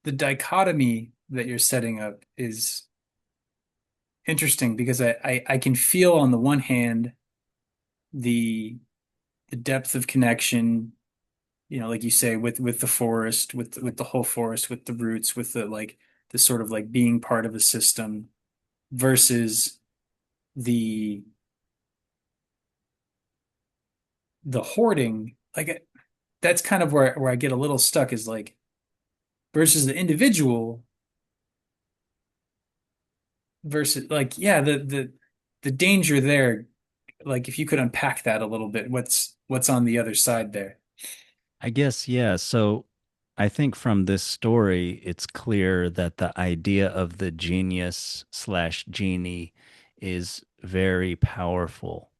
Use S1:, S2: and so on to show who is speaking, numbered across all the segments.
S1: the dichotomy that you're setting up is interesting because I can feel on the one hand the the depth of connection, like you say, with the forest, with the whole forest, with the roots, with the like the sort of like being part of a system versus the the hoarding. Like that's kind of where I get a little stuck is like versus the individual versus like yeah, the danger there, like if you could unpack that a little bit, what's on the other side there?
S2: I guess, yeah. So I think from this story, it's clear that the idea of the genius slash genie is very powerful.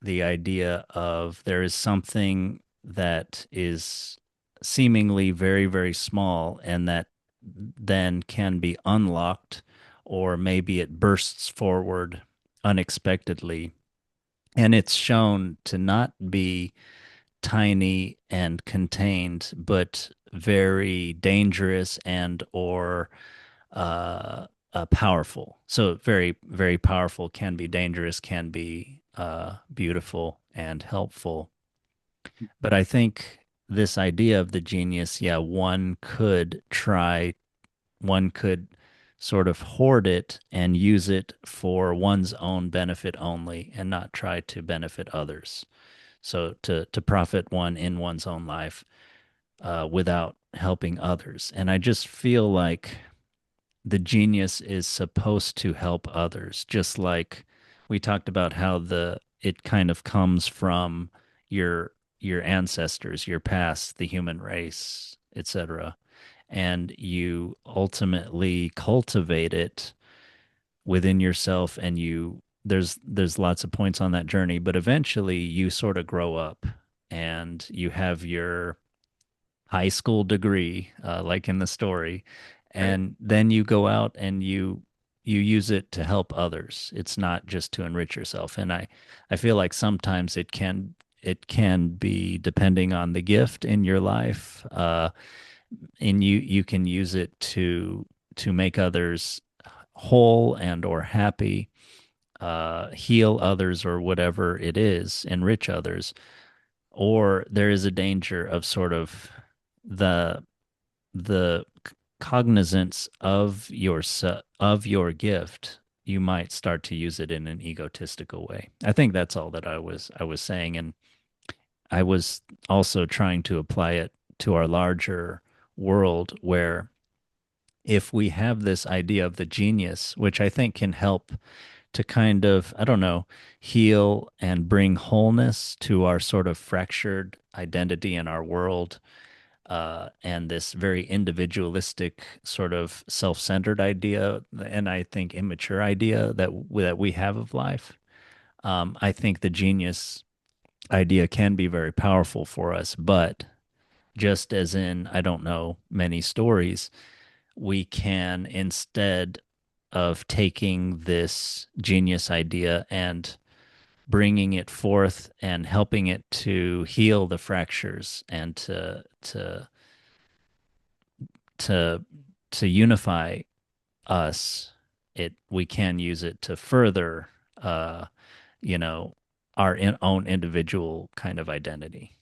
S2: The idea of there is something that is seemingly very, very small and that then can be unlocked, or maybe it bursts forward unexpectedly. And it's shown to not be tiny and contained, but very dangerous and or powerful. So very, very powerful can be dangerous, can be beautiful and helpful. But I think this idea of the genius, yeah, one could sort of hoard it and use it for one's own benefit only and not try to benefit others. So to profit one in one's own life without helping others. And I just feel like the genius is supposed to help others, just like we talked about how the it kind of comes from your your ancestors, your past, the human race, etc. And you ultimately cultivate it within yourself, and there's lots of points on that journey, but eventually you sort of grow up and you have your high school degree, like in the story,
S1: Right.
S2: and then you go out and you use it to help others. It's not just to enrich yourself. And I feel like sometimes it can be depending on the gift in your life, and you can use it to make others whole and or happy, heal others or whatever it is, enrich others. Or there is a danger of sort of the the cognizance of of your gift. You might start to use it in an egotistical way. I think that's all that I was saying, and I was also trying to apply it to our larger world, where if we have this idea of the genius, which I think can help to kind of, I don't know, heal and bring wholeness to our sort of fractured identity in our world, and this very individualistic, sort of self-centered idea, and I think immature idea that we have of life. I think the genius idea can be very powerful for us, but just as in, I don't know, many stories, we can, instead of taking this genius idea and bringing it forth and helping it to heal the fractures and to to unify us, it we can use it to further, uh, you know, our own individual kind of identity.